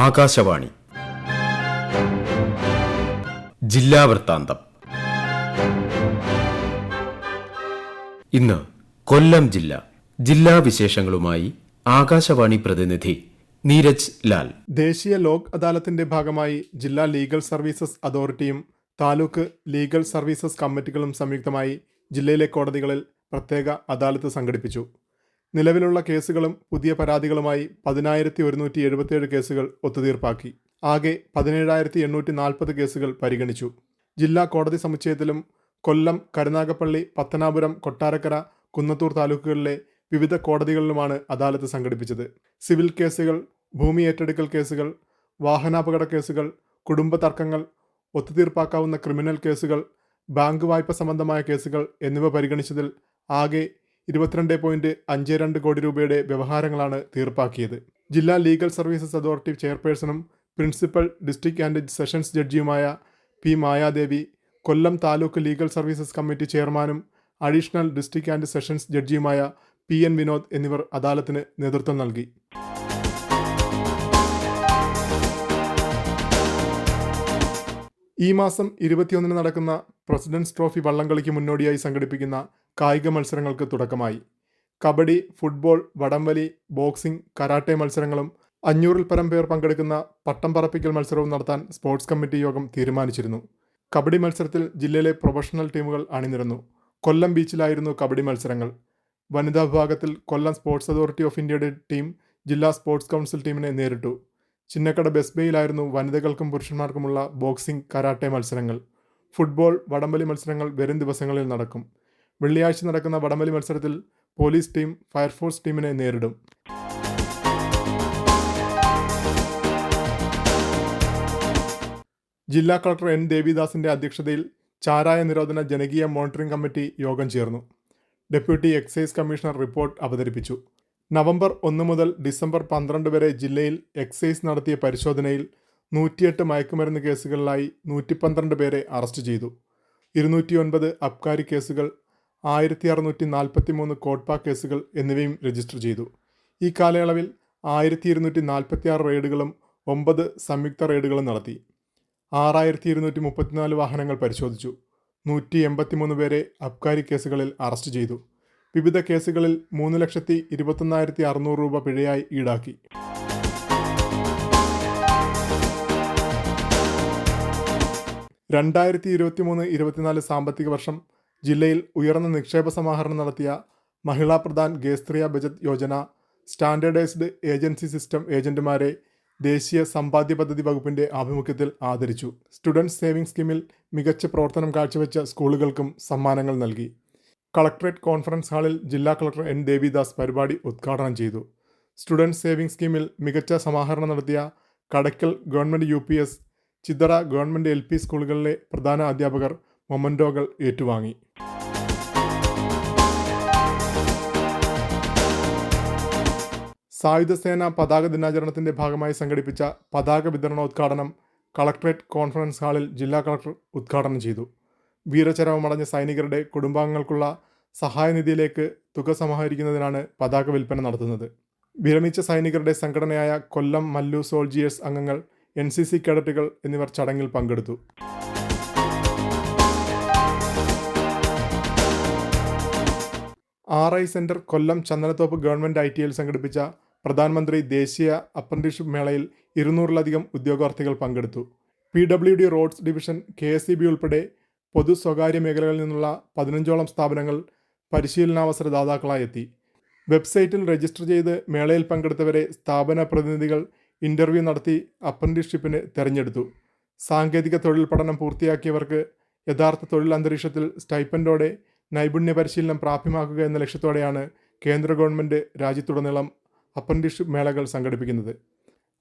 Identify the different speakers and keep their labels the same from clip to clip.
Speaker 1: ആകാശവാണി ജില്ലാ വൃത്താന്തം. ഇന്ന് കൊല്ലം ജില്ലാ വിശേഷങ്ങളുമായി ആകാശവാണി പ്രതിനിധി നീരജ് ലാൽ.
Speaker 2: ദേശീയ ലോക് അദാലത്തിന്റെ ഭാഗമായി ജില്ലാ ലീഗൽ സർവീസസ് അതോറിറ്റിയും താലൂക്ക് ലീഗൽ സർവീസസ് കമ്മിറ്റികളും സംയുക്തമായി ജില്ലയിലെ കോടതികളിൽ പ്രത്യേക അദാലത്ത് സംഘടിപ്പിച്ചു. നിലവിലുള്ള കേസുകളും പുതിയ പരാതികളുമായി 10,177 കേസുകൾ ഒത്തുതീർപ്പാക്കി. ആകെ 17,840 കേസുകൾ പരിഗണിച്ചു. ജില്ലാ കോടതി സമുച്ചയത്തിലും കൊല്ലം, കരുനാഗപ്പള്ളി, പത്തനാപുരം, കൊട്ടാരക്കര, കുന്നത്തൂർ താലൂക്കുകളിലെ വിവിധ കോടതികളിലുമാണ് അദാലത്ത് സംഘടിപ്പിച്ചത്. സിവിൽ കേസുകൾ, ഭൂമി ഏറ്റെടുക്കൽ കേസുകൾ, വാഹനാപകട കേസുകൾ, കുടുംബ തർക്കങ്ങൾ, ഒത്തുതീർപ്പാക്കാവുന്ന ക്രിമിനൽ കേസുകൾ, ബാങ്ക് വായ്പ സംബന്ധമായ കേസുകൾ എന്നിവ പരിഗണിച്ചതിൽ ആകെ 22.52 കോടി രൂപയുടെ വ്യവഹാരങ്ങളാണ് തീർപ്പാക്കിയത്. ജില്ലാ ലീഗൽ സർവീസസ് അതോറിറ്റി ചെയർപേഴ്സണും പ്രിൻസിപ്പൽ ഡിസ്ട്രിക്ട് ആൻഡ് സെഷൻസ് ജഡ്ജിയുമായ P Mayadevi, Kollam taluk legal services committee ചെയർമാനും അഡീഷണൽ ഡിസ്ട്രിക്ട് ആൻഡ് സെഷൻസ് ജഡ്ജിയുമായ PN വിനോദ് എന്നിവർ അദാലത്തിന് നേതൃത്വം നൽകി. ഈ മാസം 21 നടക്കുന്ന പ്രസിഡന്റ്സ് ട്രോഫി വള്ളംകളിക്ക് മുന്നോടിയായി സംഘടിപ്പിക്കുന്ന കായിക മത്സരങ്ങൾക്ക് തുടക്കമായി. കബഡി, ഫുട്ബോൾ, വടംവലി, ബോക്സിംഗ്, കരാട്ടെ മത്സരങ്ങളും 500-ൽ പരം പേർ പങ്കെടുക്കുന്ന പട്ടം പറപ്പിക്കൽ മത്സരവും നടത്താൻ സ്പോർട്സ് കമ്മിറ്റി യോഗം തീരുമാനിച്ചിരുന്നു. കബഡി മത്സരത്തിൽ ജില്ലയിലെ പ്രൊഫഷണൽ ടീമുകൾ അണിനിരന്നു. കൊല്ലം ബീച്ചിലായിരുന്നു കബഡി മത്സരങ്ങൾ. വനിതാ വിഭാഗത്തിൽ കൊല്ലം സ്പോർട്സ് അതോറിറ്റി ഓഫ് ഇന്ത്യയുടെ ടീം ജില്ലാ സ്പോർട്സ് കൗൺസിൽ ടീമിനെ നേരിട്ടു. ചിന്നക്കട ബെസ്ബേയിലായിരുന്നു വനിതകൾക്കും പുരുഷന്മാർക്കുമുള്ള ബോക്സിംഗ്, കരാട്ടെ മത്സരങ്ങൾ. ഫുട്ബോൾ, വടംവലി മത്സരങ്ങൾ വരും ദിവസങ്ങളിൽ നടക്കും. വെള്ളിയാഴ്ച നടക്കുന്ന വടംവലി മത്സരത്തിൽ പോലീസ് ടീം ഫയർഫോഴ്സ് ടീമിനെ നേരിടും. ജില്ലാ കളക്ടർ N. ദേവിദാസിന്റെ അധ്യക്ഷതയിൽ ചാരായ നിരോധന ജനകീയ മോണിറ്ററിംഗ് കമ്മിറ്റി യോഗം ചേർന്നു. ഡെപ്യൂട്ടി എക്സൈസ് കമ്മീഷണർ റിപ്പോർട്ട് അവതരിപ്പിച്ചു. നവംബർ 1 മുതൽ ഡിസംബർ 12 വരെ ജില്ലയിൽ എക്സൈസ് നടത്തിയ പരിശോധനയിൽ 108 മയക്കുമരുന്ന് കേസുകളിലായി 112 പേരെ അറസ്റ്റ് ചെയ്തു. 209 അബ്കാരി കേസുകൾ, 1643 കോട്ട്പ കേസുകൾ എന്നിവയും രജിസ്റ്റർ ചെയ്തു. ഈ കാലയളവിൽ 1246 റെയ്ഡുകളും 9 സംയുക്ത റെയ്ഡുകളും നടത്തി. 6234 വാഹനങ്ങൾ പരിശോധിച്ചു. 183 പേരെ അബ്കാരി കേസുകളിൽ അറസ്റ്റ് ചെയ്തു. വിവിധ കേസുകളിൽ 3,21,600 രൂപ പിഴയായി ഈടാക്കി. (2023-24) സാമ്പത്തിക വർഷം ജില്ലയിൽ ഉയർന്ന നിക്ഷേപ സമാഹരണം നടത്തിയ Mahila Pradhan Kshetriya Bachat Yojana standardised agency system ഏജന്റുമാരെ ദേശീയ സമ്പാദ്യ പദ്ധതി വകുപ്പിന്റെ ആഭിമുഖ്യത്തിൽ ആദരിച്ചു. സ്റ്റുഡൻസ് സേവിംഗ് സ്കീമിൽ മികച്ച പ്രവർത്തനം കാഴ്ചവെച്ച സ്കൂളുകൾക്കും സമ്മാനങ്ങൾ നൽകി. കളക്ടറേറ്റ് കോൺഫറൻസ് ഹാളിൽ ജില്ലാ കളക്ടർ N. ദേവിദാസ് പരിപാടി ഉദ്ഘാടനം ചെയ്തു. സ്റ്റുഡൻസ് സേവിംഗ് സ്കീമിൽ മികച്ച സമാഹരണം നടത്തിയ Kadakkal government UPS, Chithara government LP സ്കൂളുകളിലെ പ്രധാന അധ്യാപകർ മൊമൻറ്റോകൾ ഏറ്റുവാങ്ങി. സായുധസേന പതാക ദിനാചരണത്തിന്റെ ഭാഗമായി സംഘടിപ്പിച്ച പതാക വിതരണോദ്ഘാടനം കളക്ടറേറ്റ് കോൺഫറൻസ് ഹാളിൽ ജില്ലാ കളക്ടർ ഉദ്ഘാടനം ചെയ്തു. വീരചരമമടഞ്ഞ സൈനികരുടെ കുടുംബാംഗങ്ങൾക്കുള്ള സഹായനിധിയിലേക്ക് തുക സമാഹരിക്കുന്നതിനാണ് പതാക വിൽപ്പന നടത്തുന്നത്. വിരമിച്ച സൈനികരുടെ സംഘടനയായ കൊല്ലം മല്ലു സോൾജിയേഴ്സ് അംഗങ്ങൾ, NCC കേഡറ്റുകൾ എന്നിവർ ചടങ്ങിൽ പങ്കെടുത്തു. RI സെന്റർ കൊല്ലം ചന്ദനത്തോപ്പ് ഗവൺമെൻറ് ITയിൽ സംഘടിപ്പിച്ച പ്രധാനമന്ത്രി ദേശീയ അപ്രന്റീസ്ഷിപ്പ് മേളയിൽ 200-ലധികം ഉദ്യോഗാർത്ഥികൾ പങ്കെടുത്തു. PWD റോഡ്സ് ഡിവിഷൻ, KSEB ഉൾപ്പെടെ പൊതു സ്വകാര്യ മേഖലകളിൽ നിന്നുള്ള 15ഓളം സ്ഥാപനങ്ങൾ പരിശീലനാവസര ദാതാക്കളായി എത്തി. വെബ്സൈറ്റിൽ രജിസ്റ്റർ ചെയ്ത് മേളയിൽ പങ്കെടുത്തവരെ സ്ഥാപന പ്രതിനിധികൾ ഇൻ്റർവ്യൂ നടത്തി അപ്രന്റീസ്ഷിപ്പിന് തിരഞ്ഞെടുത്തു. സാങ്കേതിക തൊഴിൽ പഠനം പൂർത്തിയാക്കിയവർക്ക് യഥാർത്ഥ തൊഴിൽ അന്തരീക്ഷത്തിൽ സ്റ്റൈപ്പൻഡോടെ നൈപുണ്യ പരിശീലനം പ്രാപ്യമാക്കുക എന്ന ലക്ഷ്യത്തോടെയാണ് കേന്ദ്ര ഗവൺമെൻറ് രാജ്യത്തുടനീളം അപ്രന്റീസ്ഷിപ്പ് മേളകൾ സംഘടിപ്പിക്കുന്നത്.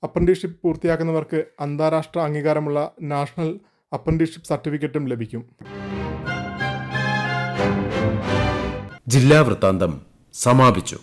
Speaker 2: അപ്രന്റീസ്ഷിപ്പ് പൂർത്തിയാക്കുന്നവർക്ക് അന്താരാഷ്ട്ര അംഗീകാരമുള്ള നാഷണൽ അപ്രന്റീസ്ഷിപ്പ് സർട്ടിഫിക്കറ്റും ലഭിക്കും.
Speaker 1: ജില്ലാ വൃത്താന്തം സമാപിച്ചു.